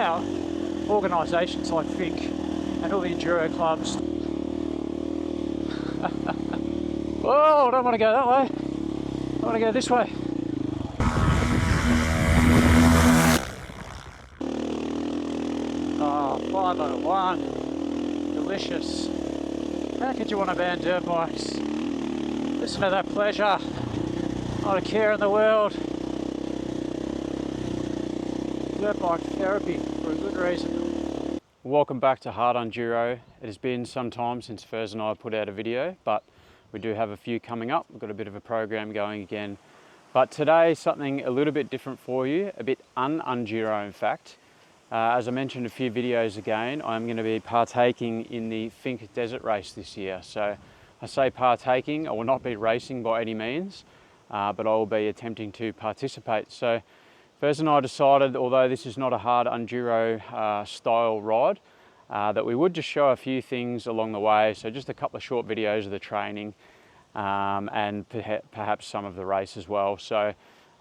Now, organisations like Finke and all the enduro clubs. Whoa, I don't want to go that way. I want to go this way. Oh, 501. Delicious. How could you want to ban dirt bikes? Listen to that pleasure. Not a care in the world. Dirt bike therapy for a good reason. Welcome back to Hard Unduro. It has been some time since Furs and I put out a video, but we do have a few coming up. We've got a bit of a program going again. But today, something a little bit different for you, a bit un-Unduro in fact. As I mentioned a few videos again, I'm going to be partaking in the Finke Desert race this year. So I say partaking, I will not be racing by any means, but I will be attempting to participate. So Furs and I decided, although this is not a Hard Unduro style ride, that we would just show a few things along the way. So just a couple of short videos of the training and perhaps some of the race as well. So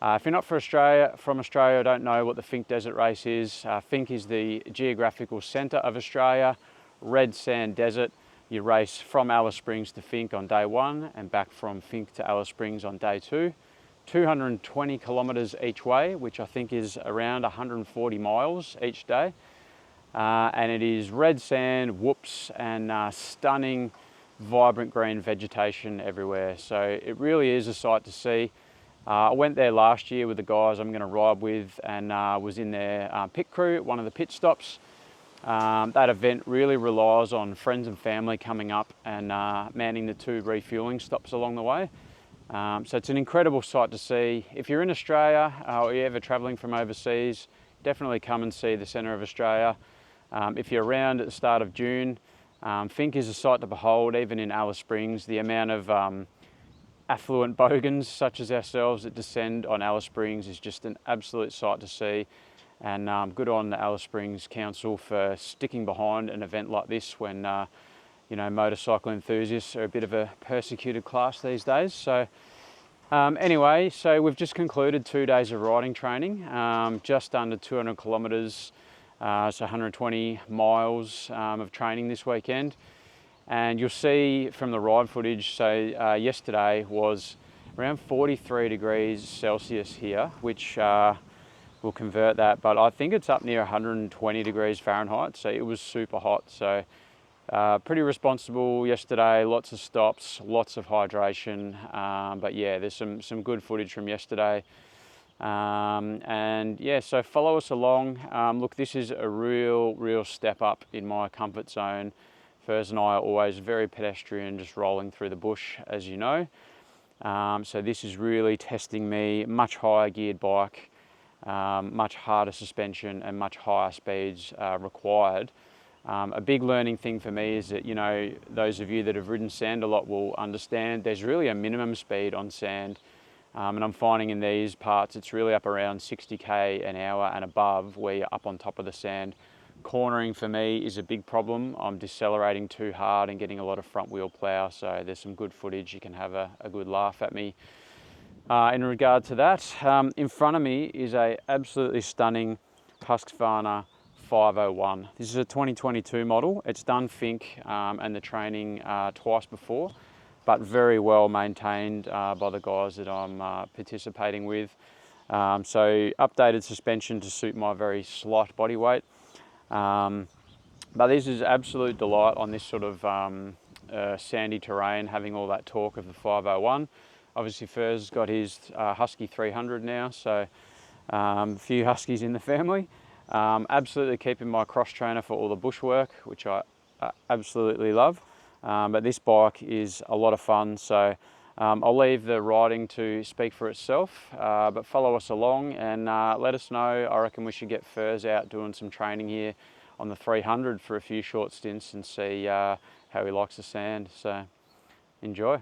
if you're not from Australia, don't know what the Finke Desert race is. Finke is the geographical centre of Australia, red sand desert. You race from Alice Springs to Finke on day one and back from Finke to Alice Springs on day two. 220 kilometres each way, which I think is around 140 miles each day. And it is red sand, whoops, and stunning, vibrant green vegetation everywhere. So it really is a sight to see. I went there last year with the guys I'm going to ride with and was in their pit crew at one of the pit stops. That event really relies on friends and family coming up and manning the 2 refueling stops along the way. So it's an incredible sight to see. If you're in Australia or you're ever travelling from overseas, definitely come and see the centre of Australia. If you're around at the start of June, Finke is a sight to behold, even in Alice Springs. The amount of affluent bogans such as ourselves that descend on Alice Springs is just an absolute sight to see. And good on the Alice Springs Council for sticking behind an event like this when you know, motorcycle enthusiasts are a bit of a persecuted class these days. So anyway, so we've just concluded 2 days of riding training, just under 200 kilometres, so 120 miles of training this weekend. And you'll see from the ride footage, so yesterday was around 43 degrees Celsius here, which will convert that, but I think it's up near 120 degrees Fahrenheit, so it was super hot. So pretty responsible yesterday, lots of stops, lots of hydration, but yeah, there's some good footage from yesterday. And yeah, so follow us along. Look, this is a real step up in my comfort zone. Furs and I are always very pedestrian, just rolling through the bush, as you know. So this is really testing me, much higher geared bike, much harder suspension and much higher speeds required. A big learning thing for me is that, you know, those of you that have ridden sand a lot will understand there's really a minimum speed on sand. And I'm finding in these parts, it's really up around 60k an hour and above where you're up on top of the sand. Cornering for me is a big problem. I'm decelerating too hard and getting a lot of front wheel plow. So there's some good footage. You can have a good laugh at me. In regard to that, in front of me is a absolutely stunning Husqvarna FE501. This is a 2022 model. It's done Finke and the training twice before, but very well maintained by the guys that I'm participating with. So updated suspension to suit my very slight body weight. But this is absolute delight on this sort of sandy terrain, having all that torque of the 501. Obviously Furs has got his Husky 300 now, so a few Huskies in the family. Absolutely keeping my cross trainer for all the bushwork, which I absolutely love. But this bike is a lot of fun, so I'll leave the riding to speak for itself, but follow us along and let us know. I reckon we should get Furs out doing some training here on the 300 for a few short stints and see how he likes the sand. So enjoy.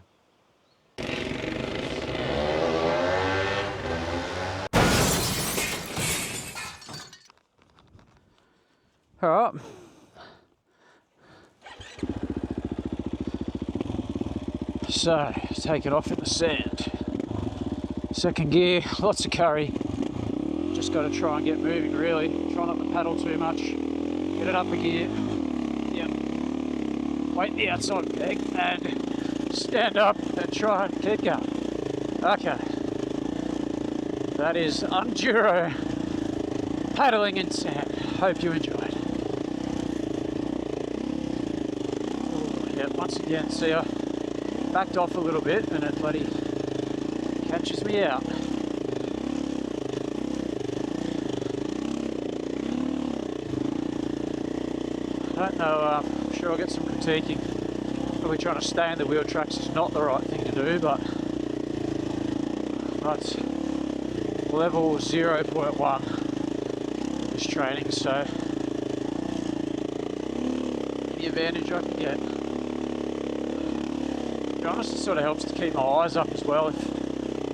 All right. So, take it off in the sand. Second gear, lots of curry. Just got to try and get moving really. Try not to paddle too much. Get it up a gear. Yep. Weight the outside peg and stand up and try and keep going. Okay. That is Unduro paddling in sand. Hope you enjoyed. Yeah, once again, see I backed off a little bit and it bloody catches me out. I don't know, I'm sure I'll get some critiquing. Probably trying to stay in the wheel tracks is not the right thing to do, but that's level 0.1 of this training, so the advantage I can get. To be honest, it sort of helps to keep my eyes up as well. If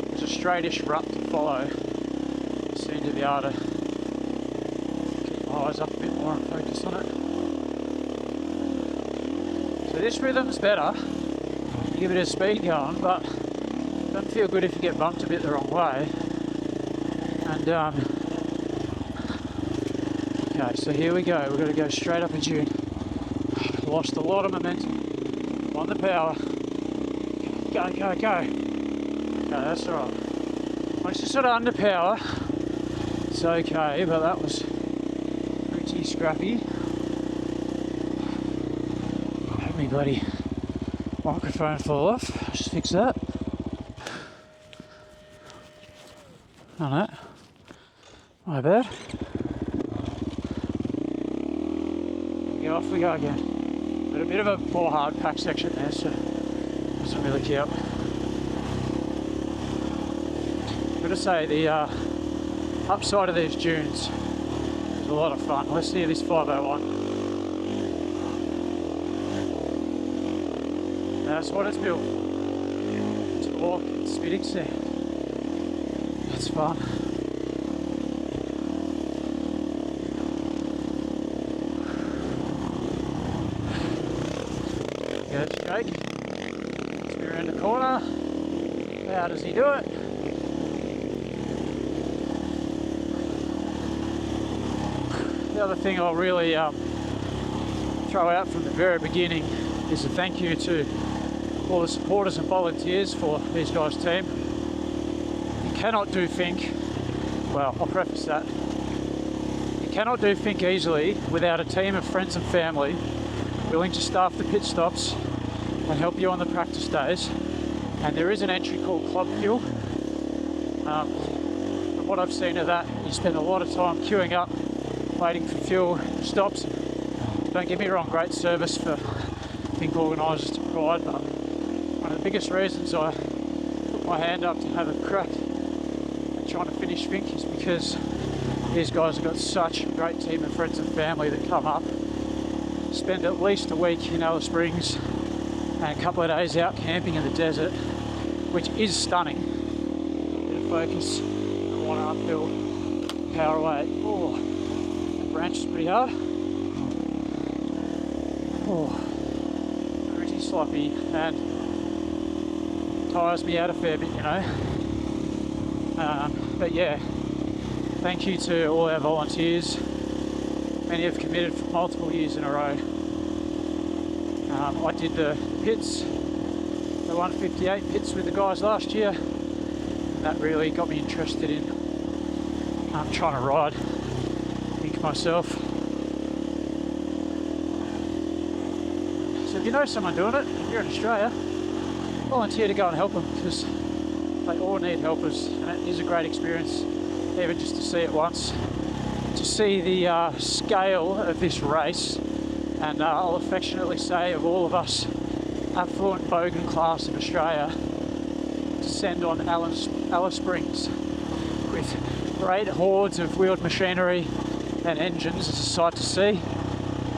there's a straightish rut to follow, I seem to be able to keep my eyes up a bit more and focus on it. So this rhythm's better, you give it a speed going, but it doesn't feel good if you get bumped a bit the wrong way. And okay, so here we go, we're going to go straight up a dune. Lost a lot of momentum on the power. Go, go, go. Okay, that's alright. Once you're sort of under power, it's okay, but that was pretty scrappy. Had me bloody microphone fall off. I'll just fix that. On that. My bad. Yeah, off we go again. But a bit of a more hard pack section there, so doesn't really count. I've got to say, the upside of these dunes is a lot of fun. Let's see this 501. That's what it's built for. To walk in spitting sand. It's fun. Go Jake. Spin around the corner. How does he do it? The other thing I'll really throw out from the very beginning is a thank you to all the supporters and volunteers for these guys' team. You cannot do Finke, well, I'll preface that. You cannot do Finke easily without a team of friends and family willing to staff the pit stops and help you on the practice days. And there is an entry called Club Fuel. From what I've seen of that, you spend a lot of time queuing up, waiting for fuel stops. Don't get me wrong, great service for Finke organisers to provide, but one of the biggest reasons I put my hand up to have a crack at trying to finish Finke is because these guys have got such a great team of friends and family that come up, spend at least a week in Alice Springs and a couple of days out camping in the desert, which is stunning. Bit of focus, corner uphill, power away. Oh, that branch is pretty hard. Oh, pretty sloppy and tires me out a fair bit, you know. But yeah, thank you to all our volunteers. Many have committed for multiple years in a row. I did the pits, the 158 pits with the guys last year, and that really got me interested in trying to ride Finke myself. So if you know someone doing it, if you're in Australia, volunteer to go and help them, because they all need helpers, and it is a great experience, even just to see it once, to see the scale of this race. And I'll affectionately say, of all of us affluent bogan class in Australia, to send on Alice Springs with great hordes of wheeled machinery and engines is a sight to see.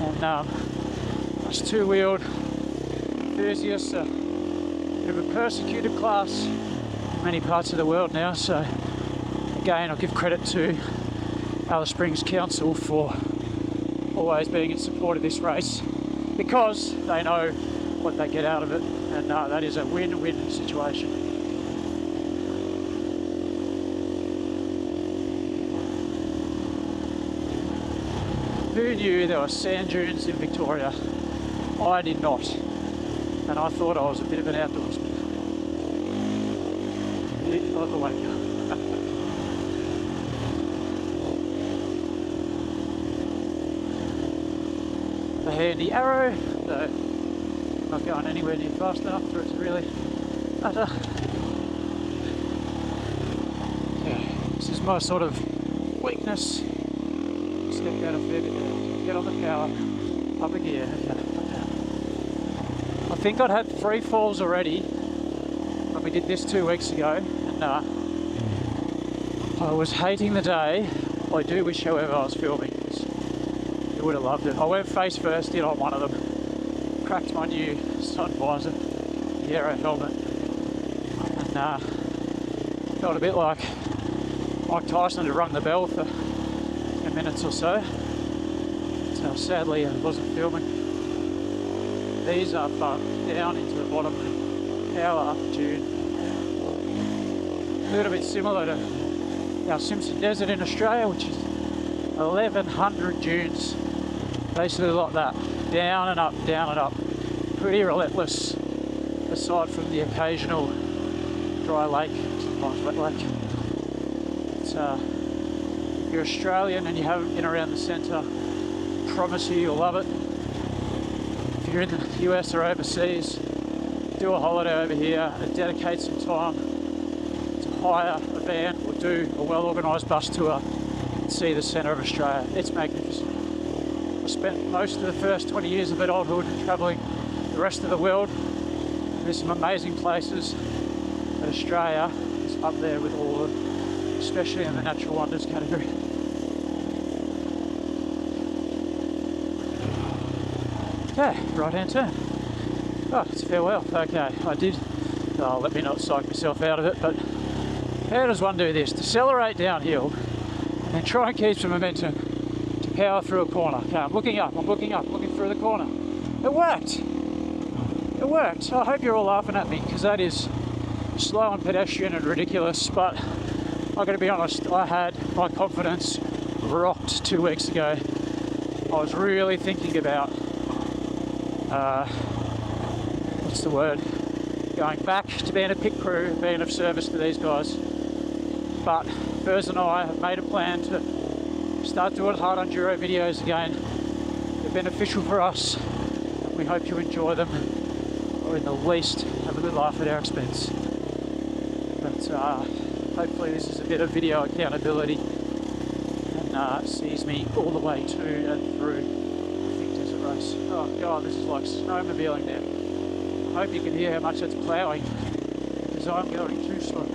And us two-wheeled enthusiasts are a bit of a persecuted class in many parts of the world now. So again, I'll give credit to Alice Springs Council for always being in support of this race, because they know what they get out of it, and that is a win-win situation. Who knew there were sand dunes in Victoria? I did not. And I thought I was a bit of an outdoorsman. Not the way. The handy arrow, though not going anywhere near fast enough for it to really utter. Yeah, this is my sort of weakness. Step out a fair bit there. Get on the power. Up a gear. Okay. I think I'd had 3 falls already when we did this 2 weeks ago, and I was hating the day. I do wish, however, I was filming, because you would have loved it. I went face first in on one of them, cracked my new sun visor, the aero helmet, and felt a bit like Mike Tyson had rung the bell for 10 minutes or so. So sadly I wasn't filming. These are fun, down into the bottom power up dune. A little bit similar to our Finke Desert in Australia, which is 1100 dunes. Basically like that, down and up, down and up. Pretty relentless, aside from the occasional dry lake, sometimes wet lake. It's, if you're Australian and you haven't been around the centre, I promise you'll love it. If you're in the US or overseas, do a holiday over here and dedicate some time to hire a van or do a well-organised bus tour and see the centre of Australia. It's magnificent. I spent most of the first 20 years of adulthood travelling the rest of the world. There's some amazing places, but Australia is up there with all of them, especially in the natural wonders category. Okay, right hand turn. Oh, it's farewell. Okay, I did. Oh, let me not psych myself out of it, but how does one do this? Decelerate downhill and then try and keep some momentum to power through a corner. Okay, I'm looking up, looking through the corner. It worked! It worked. I hope you're all laughing at me, because that is slow and pedestrian and ridiculous, but I've got to be honest, I had my confidence rocked 2 weeks ago. I was really thinking about what's the word? Going back to being a pit crew, being of service to these guys. But Furs and I have made a plan to start doing Hard Unduro videos again. They're beneficial for us. We hope you enjoy them, or in the least have a good laugh at our expense. But hopefully this is a bit of video accountability and sees me all the way to and through the Finke Desert race. Oh god, this is like snowmobiling now. I hope you can hear how much it's ploughing, because I'm going too slow.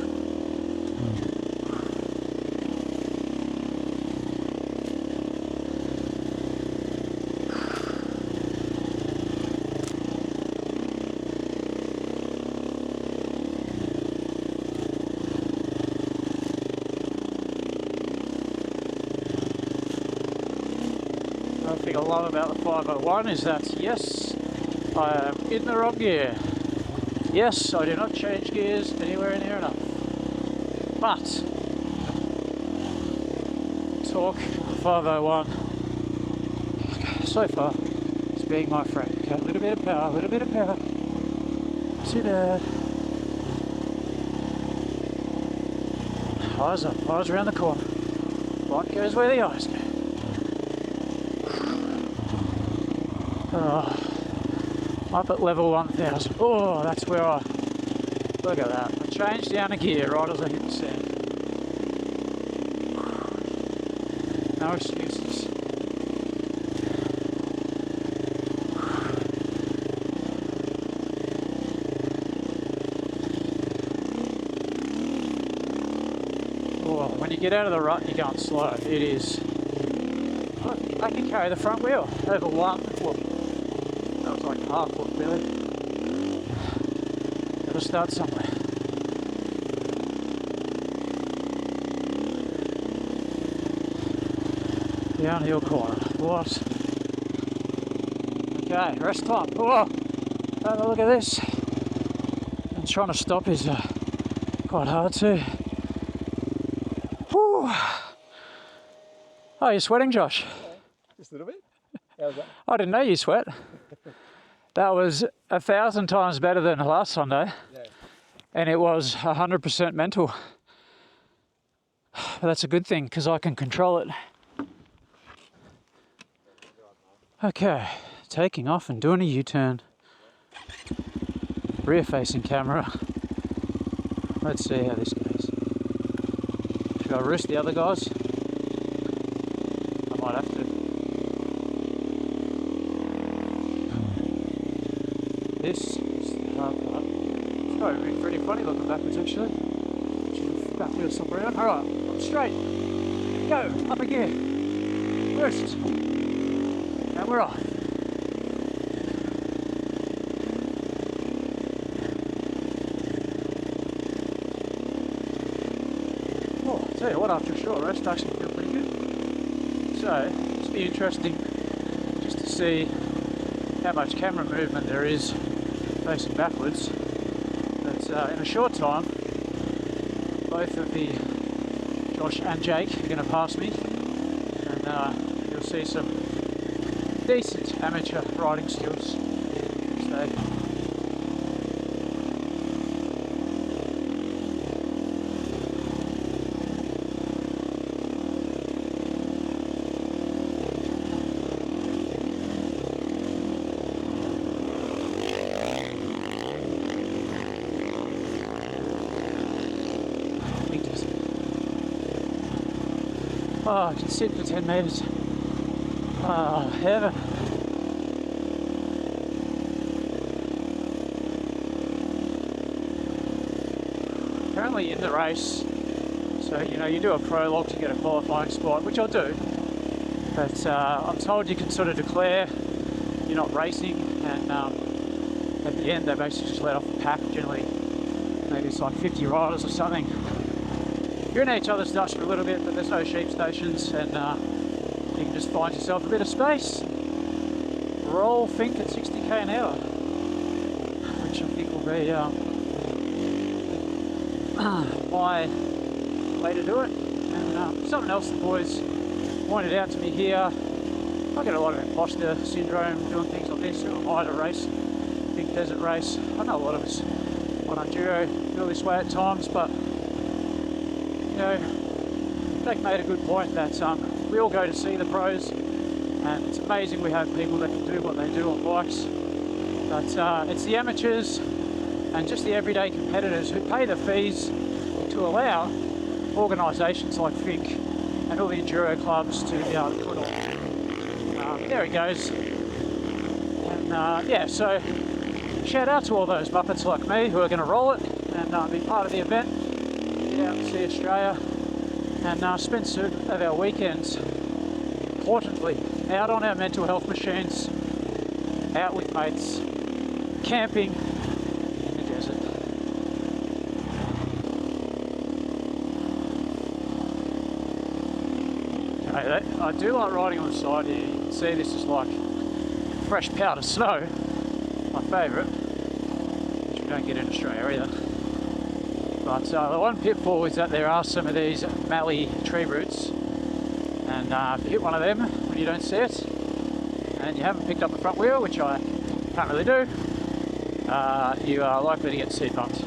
One thing I love about the 501 is that, yes, I am in the wrong gear. Yes, I do not change gears anywhere near enough. But torque, the 501, so far, it's being my friend. Okay, a little bit of power, a little bit of power. Too bad. Eyes up, eyes around the corner. Light goes where the eyes go. Oh, up at level 1000. Oh, that's where I... Look at that. I changed down a gear right as I hit the sand. No excuses. Oh, when you get out of the rut, you're going slow. It is... I can carry the front wheel over one foot. That was like half foot, really. Gotta start somewhere. Downhill corner. What? Okay, rest time. Oh, have a look at this. And trying to stop is quite hard too. Whew. Oh, you're sweating, Josh? Just a little bit. How's that? I didn't know you sweat. That was 1,000 times better than last Sunday. Yeah. And it was 100% mental. But that's a good thing because I can control it. Okay, taking off and doing a U-turn. Rear facing camera. Let's see how this goes. Should I risk the other guys? I might have to. This is the hard part. It's probably pretty funny looking backwards actually. Back wheel stop around. Alright, I'm straight. Go, up again. First. And we're off. Oh, I'll tell you what, after a short rest I actually feel pretty good. So, it's be interesting just to see how much camera movement there is facing backwards. But in a short time, both of the Josh and Jake are going to pass me, and you'll see some decent amateur riding skills. So, oh, I can sit for 10 metres. Oh, heaven. Apparently in the race, so you know, you do a prologue to get a qualifying spot, which I'll do, but I'm told you can sort of declare you're not racing, and at the end they basically just let off the pack. Generally, maybe it's like 50 riders or something. You're in each other's dust for a little bit, but there's no sheep stations, and you can just find yourself a bit of space. Roll Finke at 60k an hour, which I think will be my way to do it. And something else the boys pointed out to me here, I get a lot of imposter syndrome doing things like this. Who am I to race? Finke Desert race. I know a lot of us on Enduro feel this way at times, but you know, Jake made a good point that we all go to see the pros, and it's amazing we have people that can do what they do on bikes, but it's the amateurs and just the everyday competitors who pay the fees to allow organisations like Finke and all the enduro clubs to be able to put on. There he goes. And yeah, so shout out to all those muppets like me who are going to roll it and be part of the event. Get out and see Australia and spend some of our weekends, importantly, out on our mental health machines, out with mates, camping in the desert. Okay, I do like riding on the side here. You can see this is like fresh powder snow, my favourite, which we don't get in Australia either. But the one pitfall is that there are some of these mallee tree roots, and if you hit one of them when you don't see it, and you haven't picked up the front wheel, which I can't really do, you are likely to get seat bumped.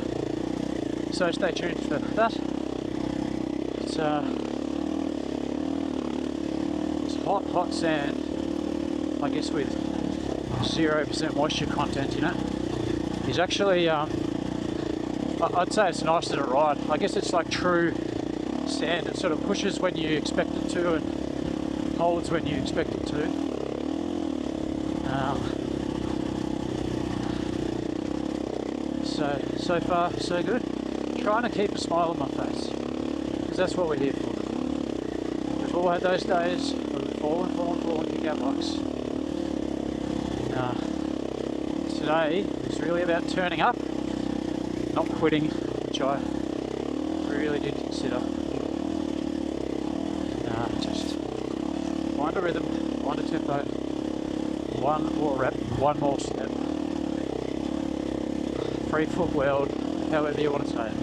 So stay tuned for that. It's hot sand, I guess, with 0% moisture content in it, is actually I'd say it's nicer to ride. I guess it's like true sand. It sort of pushes when you expect it to and holds when you expect it to. So far so good. Trying to keep a smile on my face, because that's what we're here for. We've all had those days where we've fallen, pick our bikes. Today is really about turning up, not quitting, which I really did consider. Just find a rhythm, find a tempo, one more rep, one more step. 3-foot world, however you want to say it.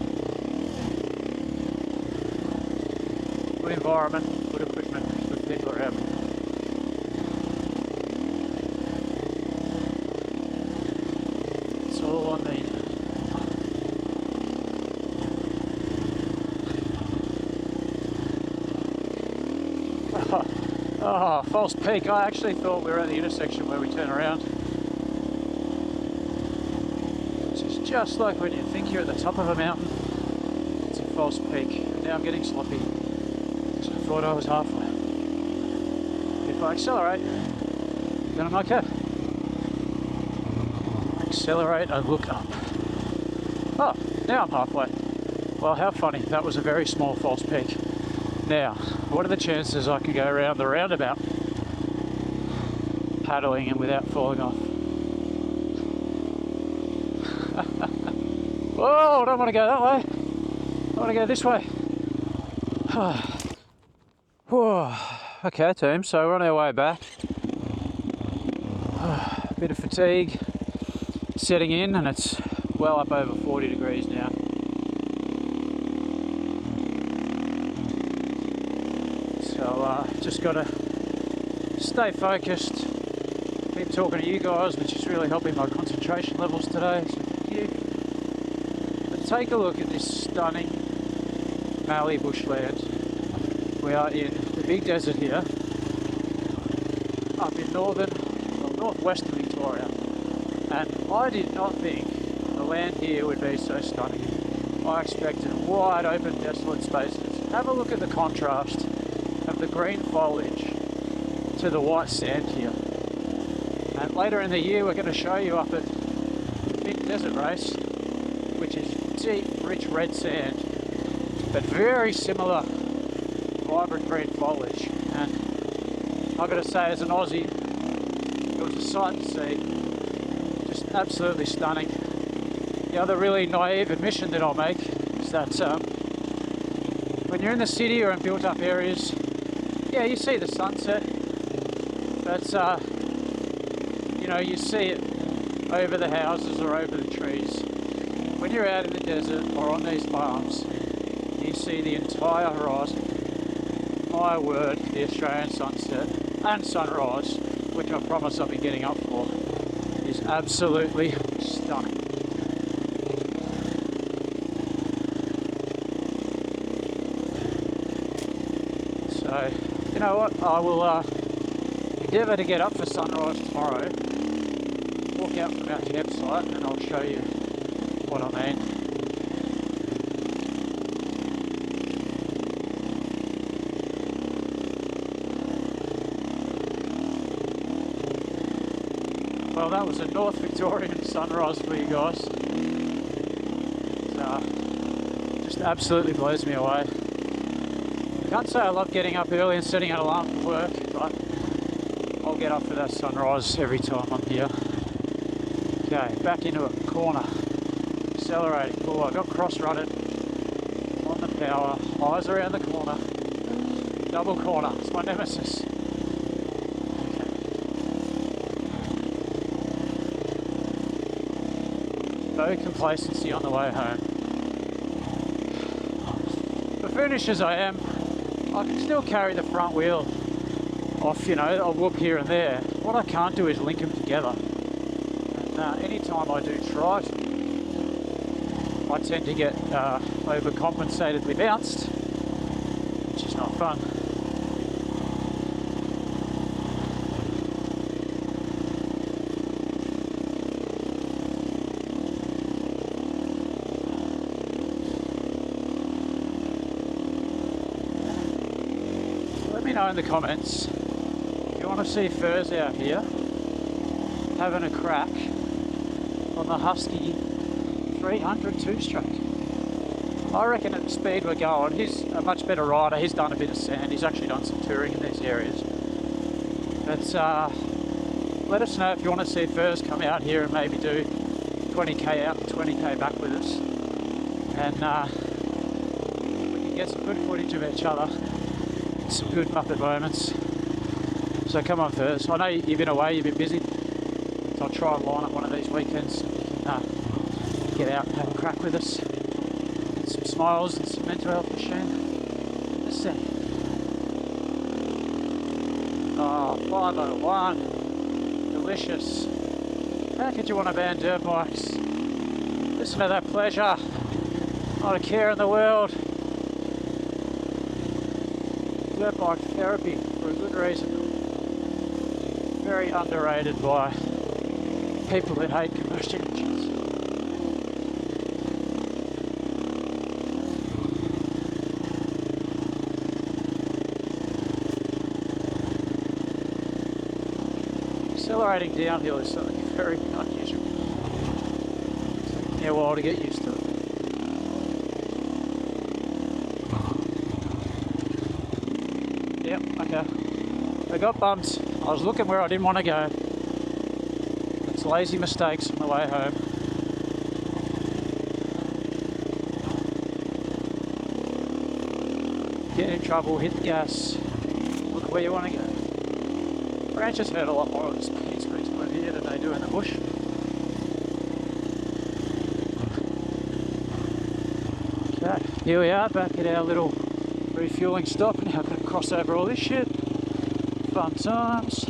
Good environment, good equipment, good people around. Oh, false peak. I actually thought we were at the intersection where we turn around. Which is just like when you think you're at the top of a mountain. It's a false peak. Now I'm getting sloppy. So I thought I was halfway. If I accelerate, then I'm okay. Accelerate, I look up. Oh, now I'm halfway. Well, how funny. That was a very small false peak. Now, what are the chances I can go around the roundabout paddling and without falling off? Whoa, I don't want to go that way. I want to go this way. Whoa. Okay, team, so we're on our way back. A bit of fatigue setting in, and it's well up over 40 degrees now. So just got to stay focused, keep talking to you guys, which is really helping my concentration levels today, so thank you. But take a look at this stunning mallee bushland. We are in the big desert here, up in northwestern Victoria, and I did not think the land here would be so stunning. I expected wide open desolate spaces. Have a look at the contrast of the green foliage to the white sand here. And later in the year we're going to show you up at Finke Desert race, which is deep, rich red sand, but very similar vibrant green foliage. And I've got to say, as an Aussie, it was a sight to see. Just absolutely stunning. The other really naive admission that I'll make is that when you're in the city or in built-up areas, yeah, you see the sunset, but you know, you see it over the houses or over the trees. When you're out in the desert or on these farms, you see the entire horizon. My word, the Australian sunset and sunrise, which I promise I'll be getting up for, is absolutely stunning. So, you know what, I will endeavour to get up for sunrise tomorrow, walk out from our campsite, and I'll show you what I mean. Well, that was a North Victorian sunrise for you guys. It just absolutely blows me away. I can't say I love getting up early and setting an alarm for work, but I'll get up for that sunrise every time I'm here. Okay, back into a corner. Accelerating. Oh, I got cross-rutted on the power. Eyes around the corner. Double corner. It's my nemesis. No complacency on the way home. Buffoonish as I am, I can still carry the front wheel off, you know, I'll whoop here and there. What I can't do is link them together. And anytime I do try to, I tend to get overcompensatedly bounced, which is not fun. Let me know in the comments if you want to see furs out here having a crack on the Husky 300 two-stroke. I reckon at the speed we're going, he's a much better rider. He's done a bit of sand. He's actually done some touring in these areas. But let us know if you want to see furs come out here and maybe do 20k out and 20k back with us. And we can get some good footage of each other. Some good muppet moments. So come on, furs. I know you've been away, you've been busy. So I'll try and line up one of these weekends and you can get out and have a crack with us. Get some smiles and some mental health machine. Let's see. Oh, 501. Delicious. How could you want to ban dirt bikes? Listen to that pleasure. Not a care in the world. Dirtbike therapy for a good reason. very underrated by people that hate combustion engines. Accelerating downhill is something very unusual. It's taking me a while to get used to it. Yep, okay. I got bumps. I was looking where I didn't want to go. It's lazy mistakes on the way home. Get in trouble, hit the gas, look where you want to go. Branches hurt a lot more of the speed streets over here than they do in the bush. Okay, here we are back at our little refueling stop. Now I've got to cross over all this shit. Fun times.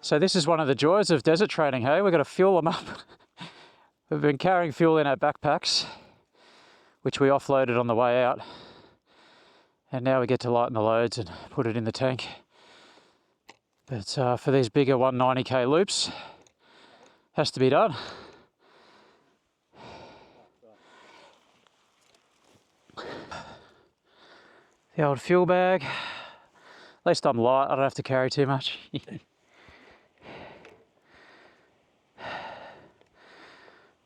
So this is one of the joys of desert training, hey? We've got to fuel them up. We've been carrying fuel in our backpacks, which we offloaded on the way out. And now we get to lighten the loads and put it in the tank. But for these bigger 190k loops, has to be done. The old fuel bag. At least I'm light, I don't have to carry too much.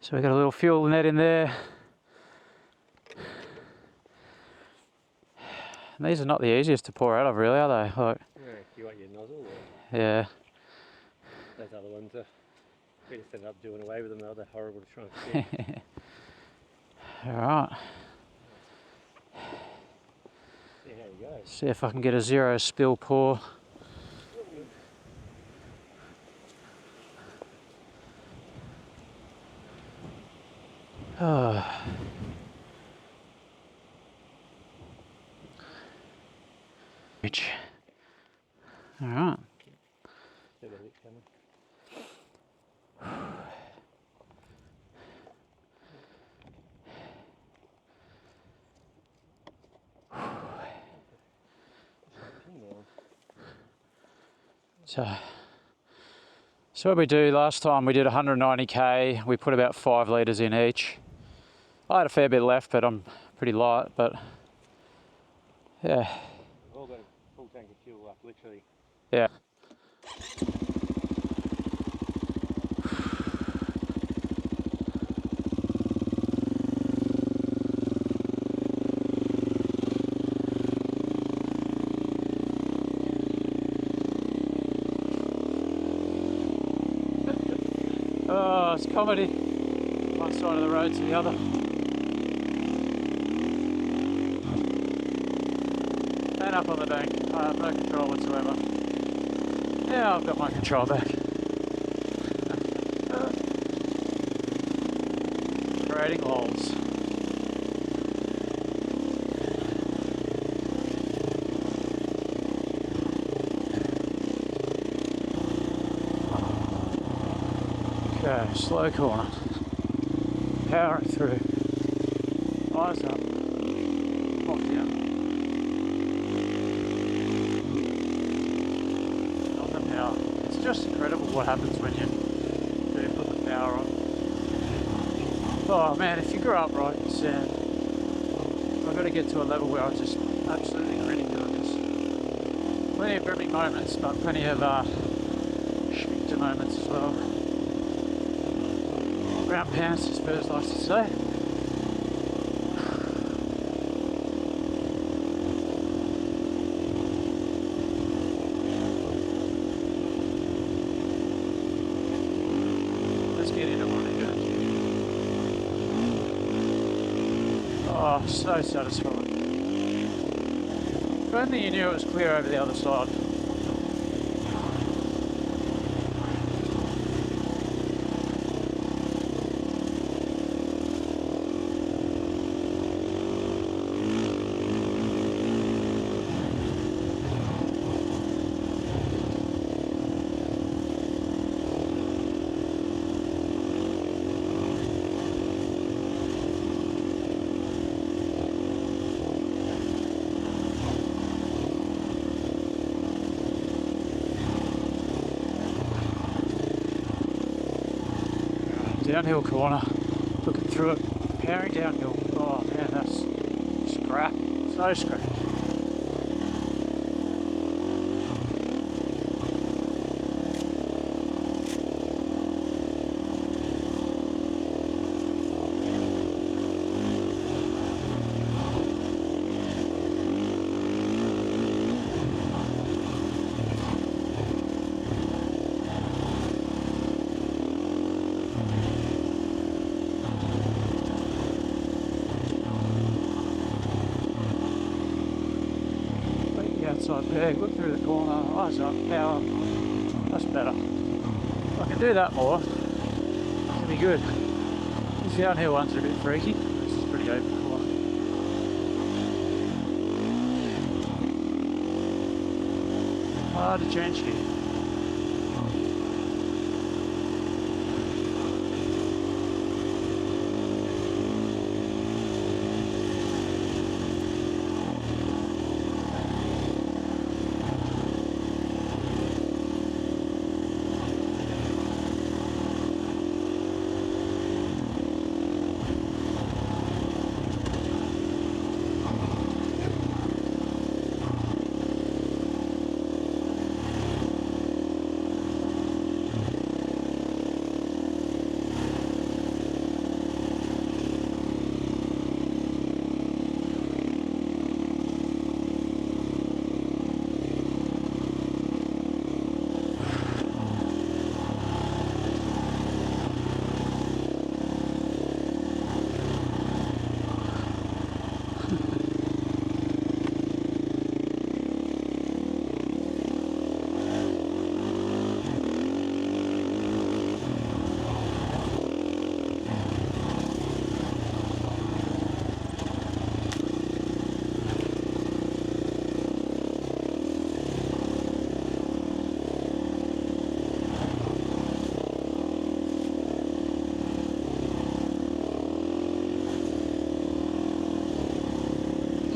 So we've got a little fuel net in there. And these are not the easiest to pour out of, really, are they? Like, yeah, you want your nozzle? Or yeah. those other ones are, we just ended up doing away with them, though. They're horrible to try and fit. Alright. See how you go. See if I can get a zero spill pour. Oh. Reach. All right. Still got a bit coming. So what we do last time, we did 190k. We put about 5 litres in each. I had a fair bit left, but I'm pretty light. But yeah. We've all got a full tank of fuel up, literally. Yeah. Oh, it's comedy. One side of the road to the other. And up on the bank. I have no control whatsoever. Yeah, I've got my control back. Creating lols. Okay, slow corner. Powering through. Eyes up. Lock down. On the power. It's just incredible what happens when you do put the power on. Oh man, if you grow up right in sand, I've got to get to a level where I'm just absolutely grinning doing this. Plenty of gripping moments, but plenty of schminkter moments as well. Ground pants, as Spurs likes to say. Let's get into one again. Oh, so satisfying. If only you knew it was clear over the other side. downhill corner, looking through it, powering downhill. Oh man, that's scrap, so scrap. Outside peg, look through the corner, eyes up, power, that's better. If I can do that more, it'll be good. These downhill ones are a bit freaky. This is pretty open corner. Hard to change here.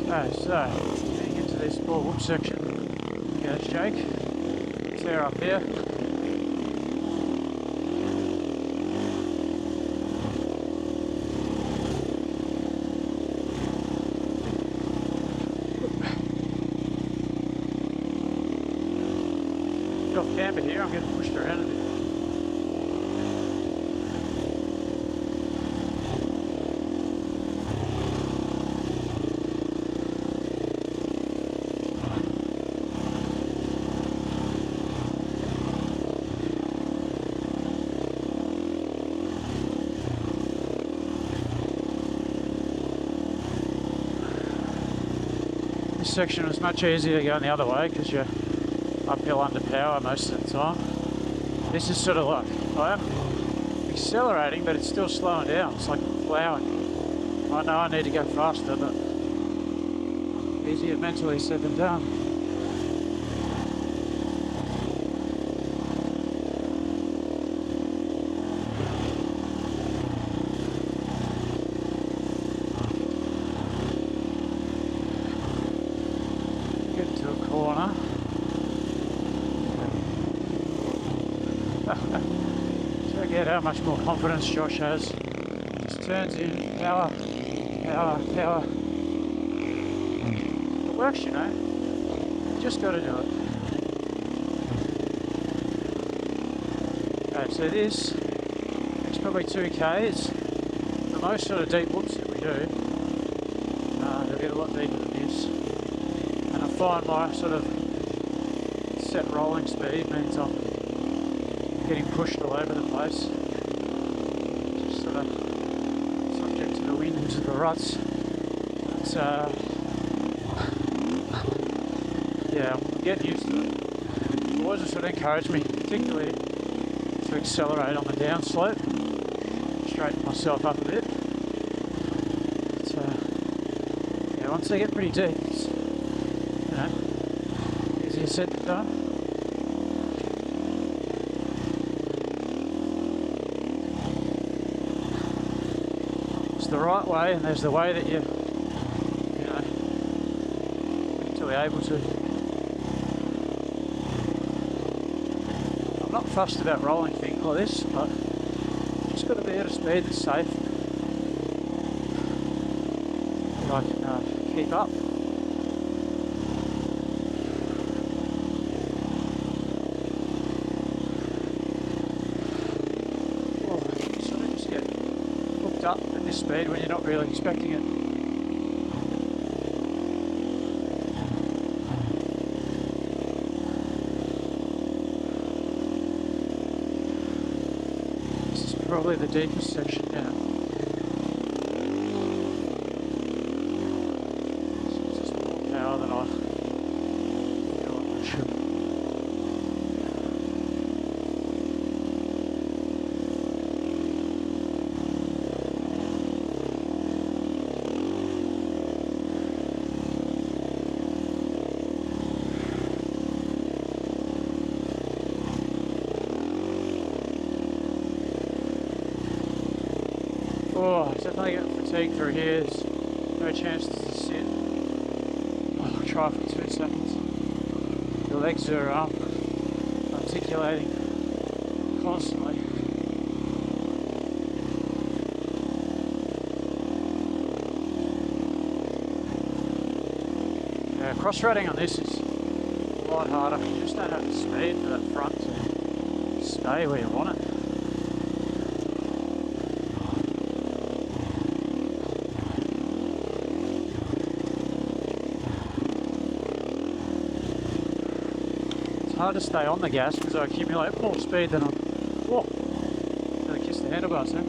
Okay, so getting into this ball section. There's Jake. Sarah up there. Get off camber here, I'm getting pushed around a bit. This section was much easier going the other way because you're uphill under power most of the time. This is sort of like, I am accelerating but it's still slowing down, it's like plowing. I know I need to go faster but easier mentally said than done. Corner. Check out how much more confidence Josh has. Just turns in, power, power, power. It works, you know. You just got to do it. Okay, so this is probably 2Ks. The most sort of deep whoops that we do, they'll get a lot deeper than this. And I find my sort of set rolling speed means I'm getting pushed all over the place. Just sort of subject to the wind into the ruts. But, yeah, I'm getting used to it. The boys have sort of encouraged me, particularly to accelerate on the downslope, straighten myself up a bit. But, yeah, once they get pretty deep, it's, you know, easier said than done. It's the right way, and there's the way that you know, actually able to. I'm not fussed about rolling things like this, but Just got to be at a speed that's safe. That I can keep up. Oh, you sort of just get hooked up at this speed when you're not really expecting it. Probably the deepest section now. So it's just more power than I should. Oh, I'm definitely getting fatigued through here. There's no chance to sit. I'll try for 2 seconds. Your legs are articulating constantly. Yeah, cross-riding on this is a lot harder. You just don't have the speed for that front to stay where you want it. Hard to stay on the gas because I accumulate more speed than I'm. Whoa! Gotta kiss the handlebars there.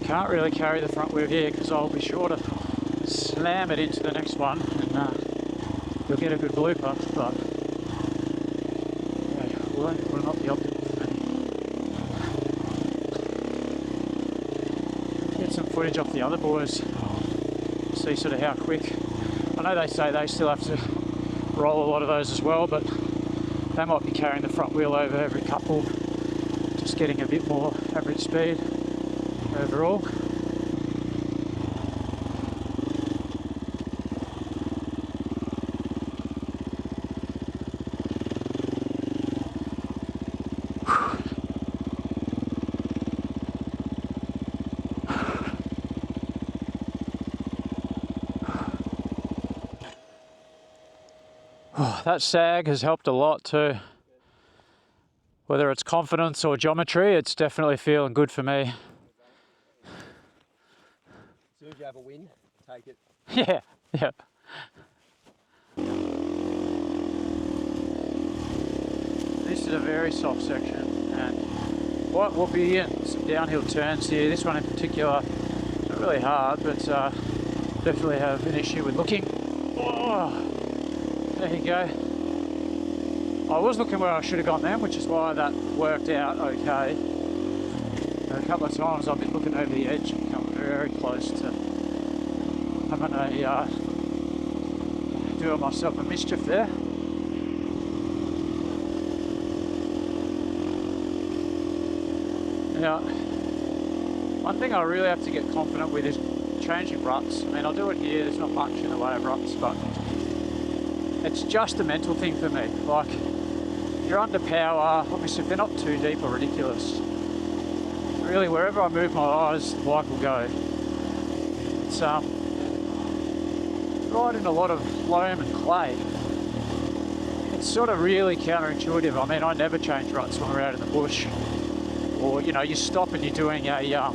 Can't really carry the front wheel here because I'll be sure to slam it into the next one and you'll get a good blooper, but yeah, will not be optimal for me. Get some footage off the other boys. See sort of how quick. I know they say they still have to roll a lot of those as well, but they might be carrying the front wheel over every couple, just getting a bit more average speed overall. Oh, that sag has helped a lot too. Whether it's confidence or geometry, it's definitely feeling good for me. As soon as you have a win, take it. Yeah, yeah. This is a very soft section, and what will be in some downhill turns here. This one in particular, not really hard, but definitely have an issue with looking. Oh. There you go. I was looking where I should have gone then, which is why that worked out okay. A couple of times I've been looking over the edge and come very close to having doing myself a mischief there. Now, one thing I really have to get confident with is changing ruts. I mean, I'll do it here, there's not much in the way of ruts, but it's just a mental thing for me. Like, you're under power, obviously if they're not too deep or ridiculous. Really, wherever I move my eyes, the bike will go. It's riding a lot of loam and clay. It's sort of really counterintuitive. I mean, I never change ruts when we're out in the bush. Or, you know, you stop and you're doing a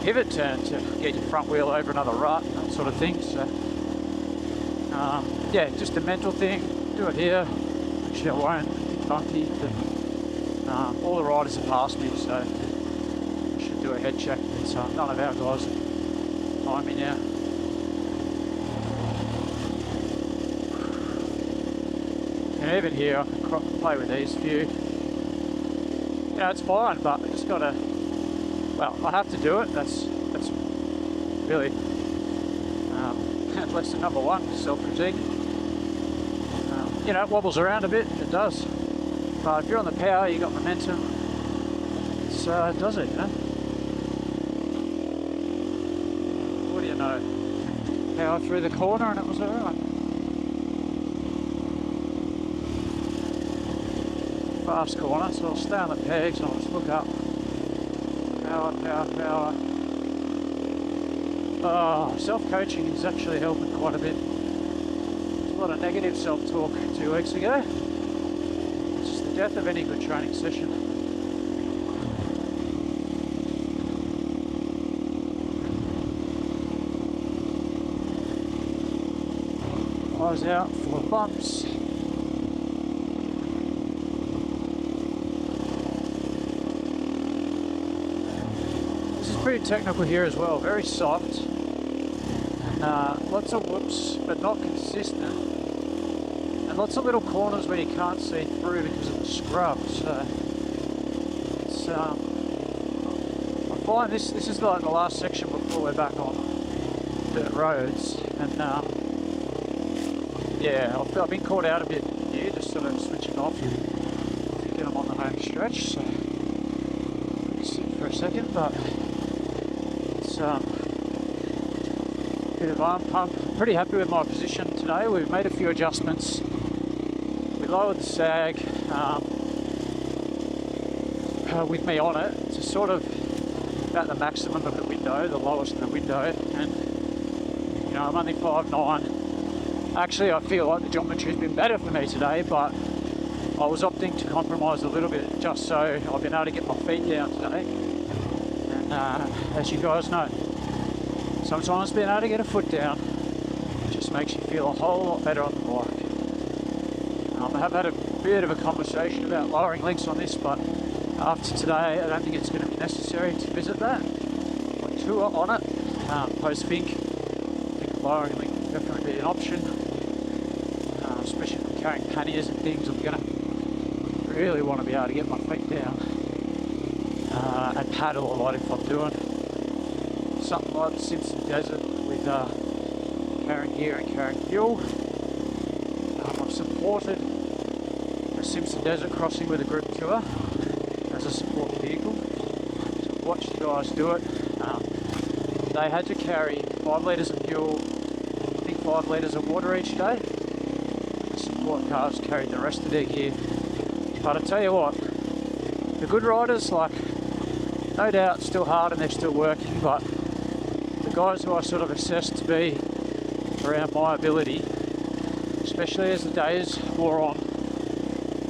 pivot turn to get your front wheel over another rut and that sort of thing. So, yeah, just a mental thing. Do it here. Actually, I won't. It's funky. But, all the riders have passed me, so I should do a head check. But none of our guys are behind me now. And even here, I can play with these few. Yeah, it's fine, but I just gotta. Well, I have to do it. That's really lesson number one, self-critique. You know, it wobbles around a bit, it does. But if you're on the power, you got momentum, it does it, you know? What do you know? Power through the corner and it was alright. fast corner, so I'll stay on the pegs and I'll just look up. Power, power, power. Oh, self-coaching is actually helping quite a bit. There's a lot of negative self-talk 2 weeks ago. It's just the death of any good training session. Eyes out, full of bumps. This is pretty technical here as well, very soft. And lots of whoops, but not consistent. And lots of little corners where you can't see through because of the scrub. So it's, I find this is like the last section before we're back on dirt roads. And yeah, I've been caught out a bit here, just sort of switching off, thinking I'm on the home stretch, so sit for a second, but it's a bit of arm pump. I'm pretty happy with my position today. We've made a few adjustments. We lowered the sag with me on it to sort of about the maximum of the window, the lowest of the window, and you know, I'm only 5'9". Actually, I feel like the geometry's been better for me today, but I was opting to compromise a little bit just so I've been able to get my feet down today. And as you guys know, sometimes being able to get a foot down just makes you feel a whole lot better on the bike. I have had a bit of a conversation about lowering links on this, but after today, I don't think it's going to be necessary to visit that. My tour on it, post Finke, I think lowering link will definitely be an option. Especially if I'm carrying panniers and things, I'm going to really want to be able to get my feet down and paddle a lot if I'm doing something like the Finke Desert with carrying gear and carrying fuel. I've supported the Finke Desert crossing with a group tour as a support vehicle. So I've watched the guys do it. They had to carry 5 litres of fuel, I think 5 litres of water each day. Support cars carried the rest of their gear. But I tell you what, the good riders, like, no doubt still hard and they're still working, but the guys who I sort of assess to be around my ability, especially as the days wore on,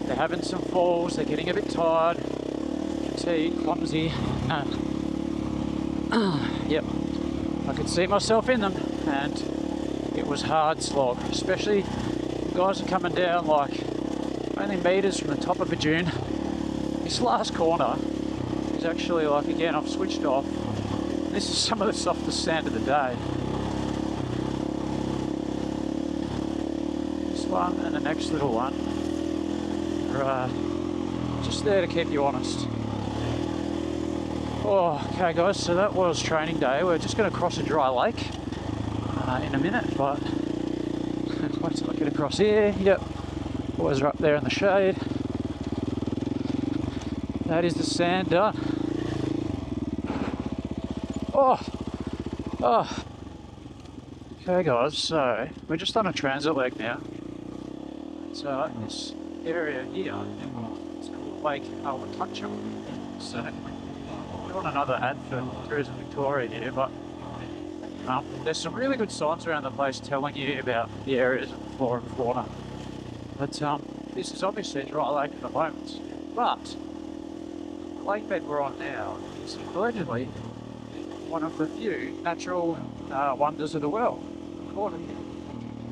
they're having some falls, they're getting a bit tired, fatigued, clumsy, and yep, I could see myself in them, and it was hard slog, especially guys are coming down like only meters from the top of a dune. This last corner is actually like, again, I've switched off. This is some of the softest sand of the day. This one and the next little one are just there to keep you honest. Oh, okay guys, so that was training day. We're just going to cross a dry lake in a minute, but wait till I get across here. Yep, boys are up there in the shade. That is the sand done. Oh. Okay guys, so we're just on a transit leg now. So this area here, it's called Lake Husqvarna. So we're on another ad for Tourism Victoria here, but there's some really good signs around the place telling you about the areas of the flora and fauna. But this is obviously a dry lake at the moment. But the lake bed we're on now is allegedly one of the few natural wonders of the world, according to me.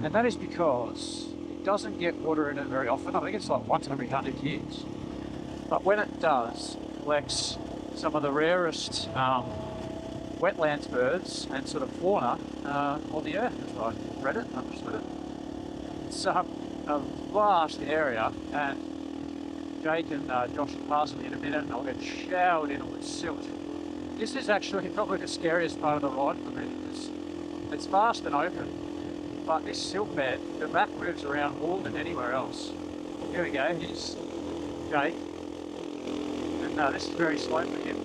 And that is because it doesn't get water in it very often. I think it's like once every 100 years. But when it does, it collects some of the rarest wetlands birds and sort of fauna on the earth, as I read it, understood it. It's a vast area, and Jake and Josh will pass me in a minute and I'll get showered in with silt. This is actually probably the scariest part of the ride for me, because it's vast and open, but this silt bed, the map moves around more than anywhere else. Here we go, here's Jake, and this is very slow for him.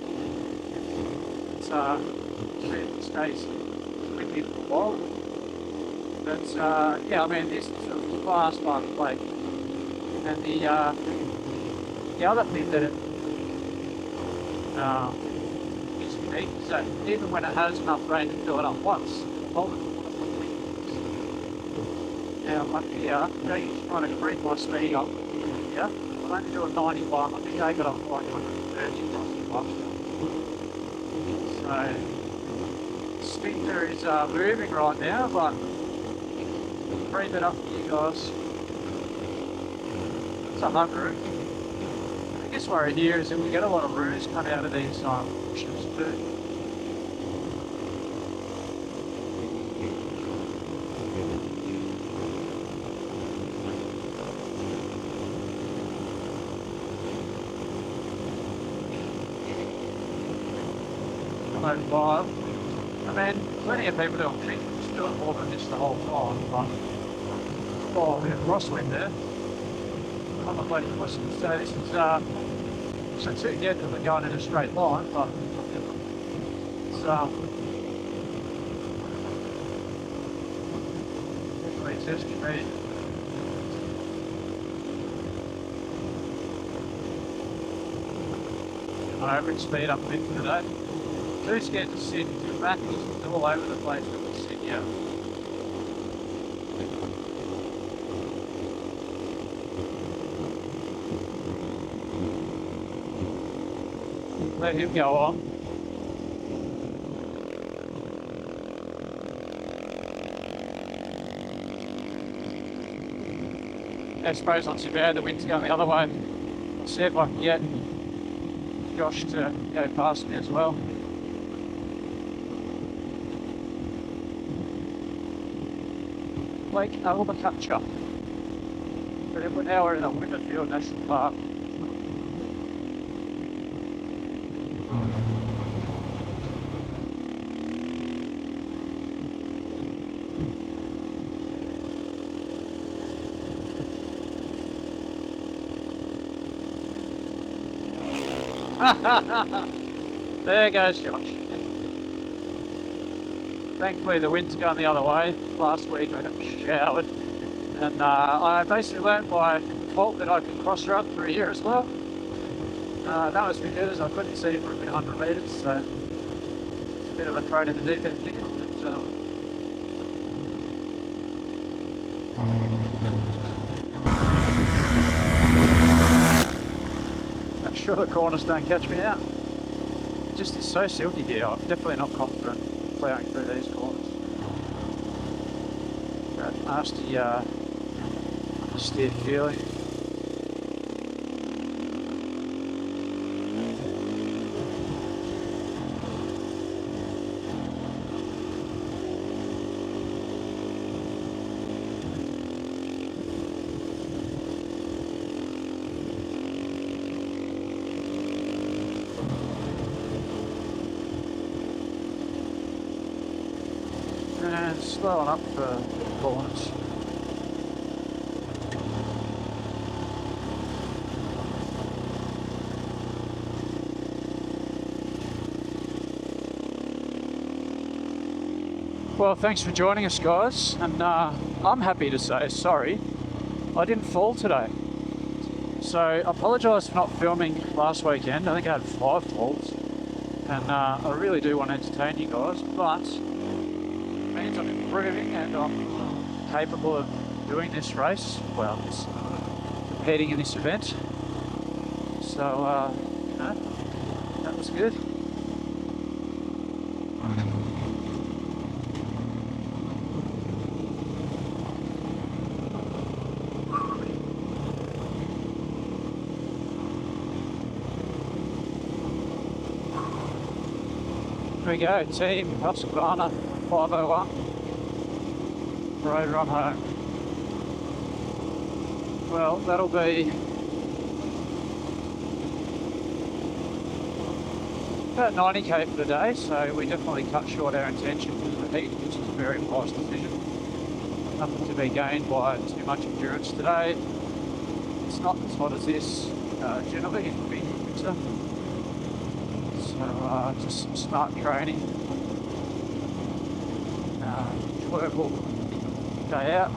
It's it stays quickly for a while. But yeah, I mean, this is a vast part of the lake, and the other thing that it is unique is that even when it has enough rain to fill it up once, now I'm up here, I'm trying to creep my speed up here. I'm only doing 91, I think I got up like 130 plus. So, speeder is moving right now, but creep it up for you guys. It's 100. The biggest worry here is that we get a lot of roos come out of these bushes too. I mean, plenty of people don't think it's doing more than this the whole time, but oh, a bit of crosswind there. I'm not bloody pushing, so this is so too good that we're going in a straight line, but it's definitely testing me. My average speed up a bit for today. Too scared to sit, the back is all over the place when we sit here. Let him go on. I suppose not too bad, the wind's going the other way. I'll see if I can get Josh to go past me as well. Lake Albuquerque. But now we're in a Winterfield National Park. There goes Josh. Thankfully the wind's gone the other way. Last week I got showered and I basically learned by default that I can cross run through here as well. That was because I couldn't see for a bit 100 metres, so it's a bit of a throw to the deep end here. I'm sure the corners don't catch me out. It just is so silky here. I'm definitely not confident ploughing through these corners. That nasty steer feeling. And slowing up for corners. Well, thanks for joining us, guys, and I'm happy to say sorry, I didn't fall today. So I apologise for not filming last weekend. I think I had 5 falls, and I really do want to entertain you guys, but it means I'm improving and I'm capable of doing this race, well, competing in this event. So, you know, that was good. Here we go, team Husqvarna FE501. Road run home. Well, that'll be about 90k for the day, so we definitely cut short our intention because of the heat, which is a very wise decision. Nothing to be gained by too much endurance today. It's not as hot as this generally in winter. So just some smart training, enjoyable day out.